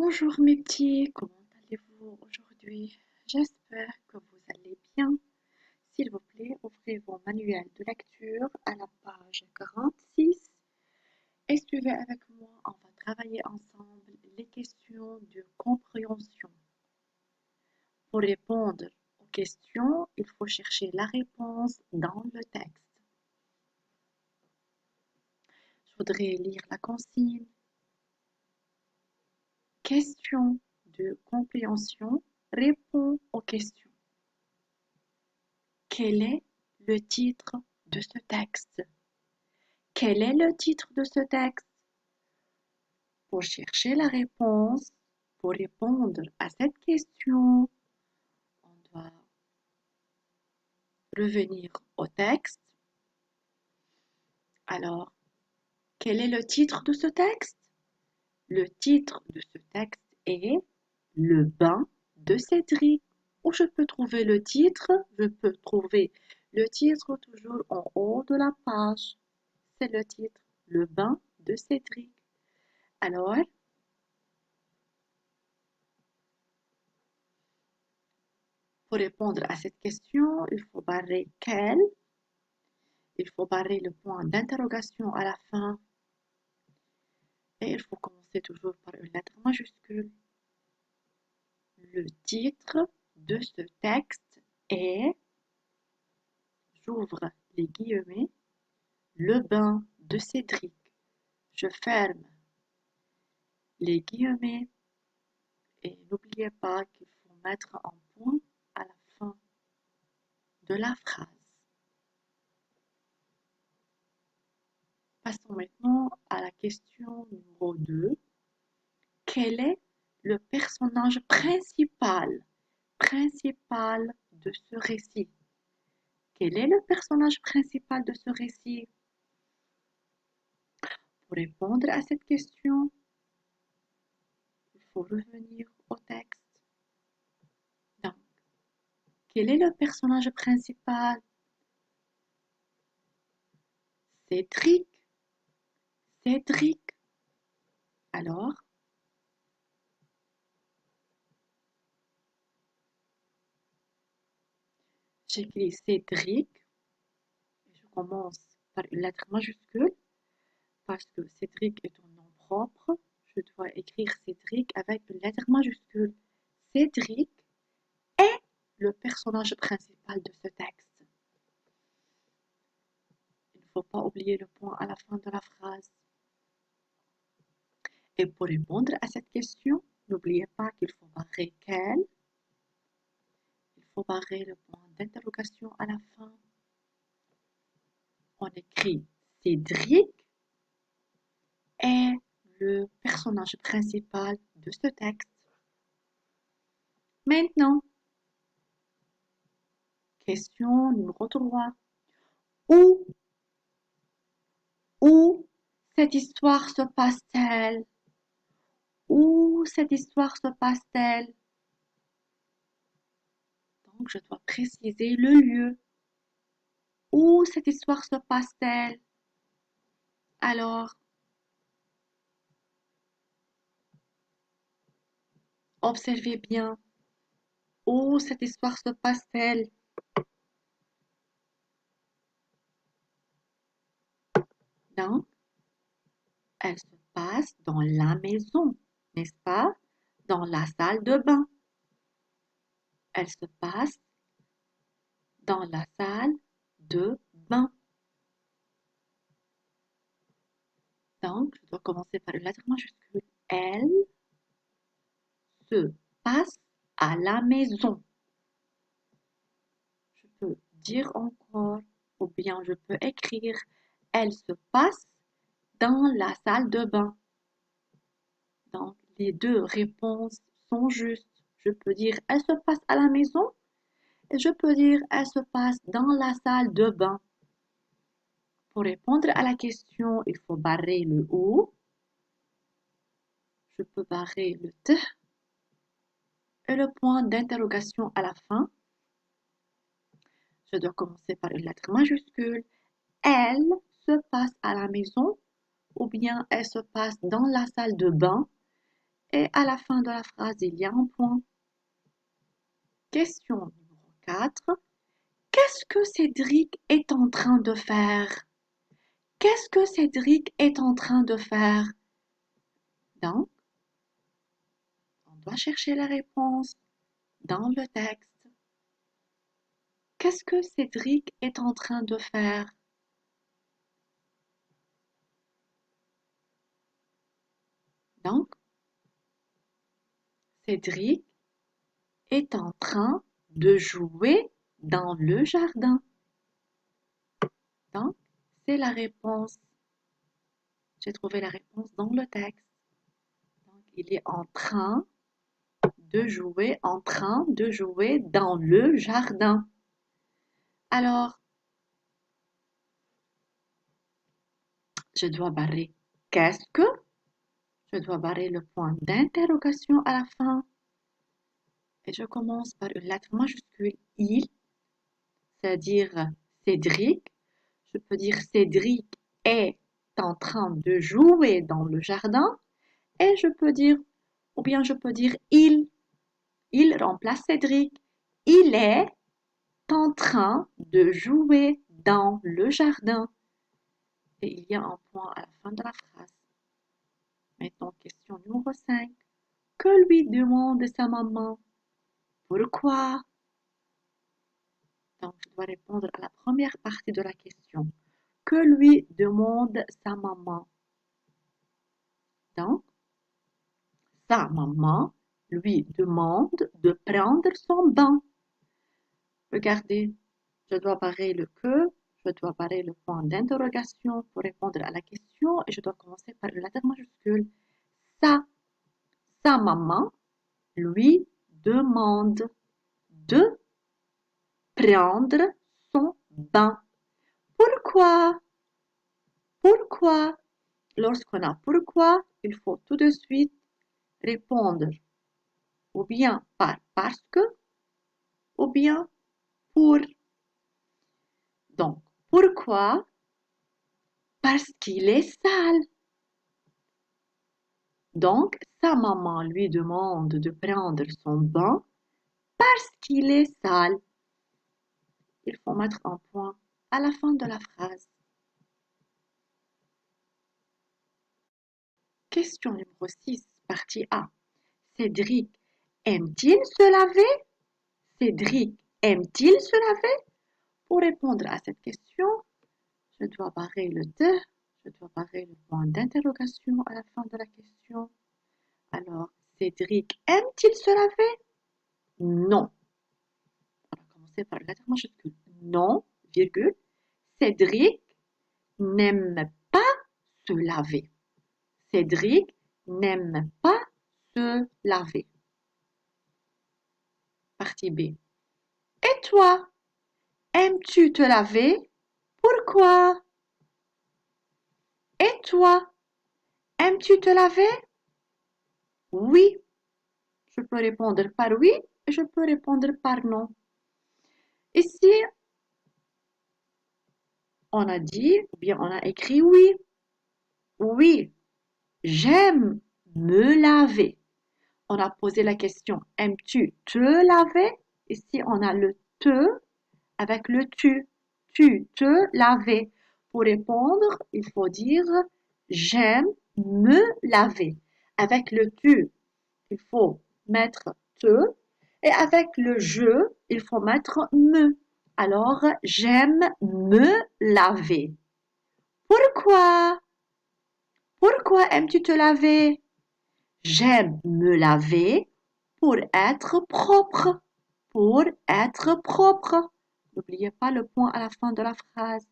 Bonjour mes petits, comment allez-vous aujourd'hui? J'espère que vous allez bien. S'il vous plaît, ouvrez vos manuels de lecture à la page 46 et suivez avec moi. On va travailler ensemble les questions de compréhension. Pour répondre aux questions, il faut chercher la réponse dans le texte. Je voudrais lire la consigne. Question de compréhension, réponds aux questions. Quel est le titre de ce texte? Quel est le titre de ce texte? Pour chercher la réponse, pour répondre à cette question, on doit revenir au texte. Alors, quel est le titre de ce texte? Le titre de ce texte est Le bain de Cédric. Où je peux trouver le titre? Je peux trouver le titre toujours en haut de la page. C'est le titre, Le bain de Cédric. Alors, pour répondre à cette question, il faut barrer quel, il faut barrer le point d'interrogation à la fin et il faut commencer toujours par une lettre majuscule. Le titre de ce texte est, j'ouvre les guillemets, Le bain de Cédric. Je ferme les guillemets et n'oubliez pas qu'il faut mettre un point à la fin de la phrase. Passons maintenant à la question numéro 2. Quel est le personnage principal de ce récit? Quel est le personnage principal de ce récit? Pour répondre à cette question, il faut revenir au texte. Donc, quel est le personnage principal? Cédric. Cédric. Alors, j'écris Cédric et je commence par une lettre majuscule parce que Cédric est un nom propre. Je dois écrire Cédric avec une lettre majuscule. Cédric est le personnage principal de ce texte. Il ne faut pas oublier le point à la fin de la phrase. Et pour répondre à cette question, n'oubliez pas qu'il faut barrer quel. Il faut barrer le point d'interrogation à la fin. On écrit Cédric est le personnage principal de ce texte. Maintenant, question numéro 3. Où cette histoire se passe-t-elle? Où cette histoire se passe-t-elle? Donc, je dois préciser le lieu. Où cette histoire se passe-t-elle? Alors, observez bien. Où cette histoire se passe-t-elle? Donc, elle se passe dans la maison, n'est-ce pas? Dans la salle de bain. Elle se passe dans la salle de bain. Donc, je dois commencer par une lettre majuscule. Elle se passe à la maison. Je peux dire encore, ou bien je peux écrire, elle se passe dans la salle de bain. Donc, les deux réponses sont justes. Je peux dire, elle se passe à la maison et je peux dire, elle se passe dans la salle de bain. Pour répondre à la question, il faut barrer le ou. Je peux barrer le t et le point d'interrogation à la fin. Je dois commencer par une lettre majuscule. Elle se passe à la maison ou bien elle se passe dans la salle de bain. et à la fin de la phrase, il y a un point. Question numéro 4. Qu'est-ce que Cédric est en train de faire? Qu'est-ce que Cédric est en train de faire? Donc, on doit chercher la réponse dans le texte. Qu'est-ce que Cédric est en train de faire? Donc, Cédric est en train de jouer dans le jardin. Donc, c'est la réponse. J'ai trouvé la réponse dans le texte. Donc, il est en train de jouer dans le jardin. Alors, je dois barrer qu'est-ce que? Je dois barrer le point d'interrogation à la fin. Et je commence par une lettre majuscule il, c'est-à-dire Cédric. Je peux dire Cédric est en train de jouer dans le jardin. Et je peux dire, ou bien je peux dire il. Il remplace Cédric. Il est en train de jouer dans le jardin. Et il y a un point à la fin de la phrase. Maintenant, question numéro 5. Que lui demande sa maman? Pourquoi? Donc, je dois répondre à la première partie de la question. Que lui demande sa maman? Donc, sa maman lui demande de prendre son bain. Regardez, je dois barrer le que, je dois barrer le point d'interrogation pour répondre à la question et je dois commencer par une lettre majuscule. Sa maman lui demande de prendre son bain. Pourquoi? Pourquoi? Lorsqu'on a pourquoi, il faut tout de suite répondre ou bien par parce que ou bien pour. Donc, pourquoi? Parce qu'il est sale. Donc, sa maman lui demande de prendre son bain parce qu'il est sale. Il faut mettre un point à la fin de la phrase. Question numéro 6, partie A. Cédric aime-t-il se laver? Cédric aime-t-il se laver? Pour répondre à cette question, je dois barrer le de, je dois barrer le point d'interrogation à la fin de la question. Alors, Cédric aime-t-il se laver? Non. On va commencer par la lettre majuscule. Non, virgule. Cédric n'aime pas se laver. Cédric n'aime pas se laver. Partie B. Et toi, aimes-tu te laver? Pourquoi? Et toi, aimes-tu te laver? Oui. Je peux répondre par oui et je peux répondre par non. Ici, on a dit, ou bien on a écrit oui. Oui, j'aime me laver. On a posé la question, aimes-tu te laver? Ici, on a le te avec le tu. Tu te laver. Pour répondre, il faut dire j'aime me laver. Avec le tu, il faut mettre te. Et avec le je, il faut mettre me. Alors, j'aime me laver. Pourquoi? Pourquoi aimes-tu te laver? J'aime me laver pour être propre. Pour être propre. N'oubliez pas le point à la fin de la phrase.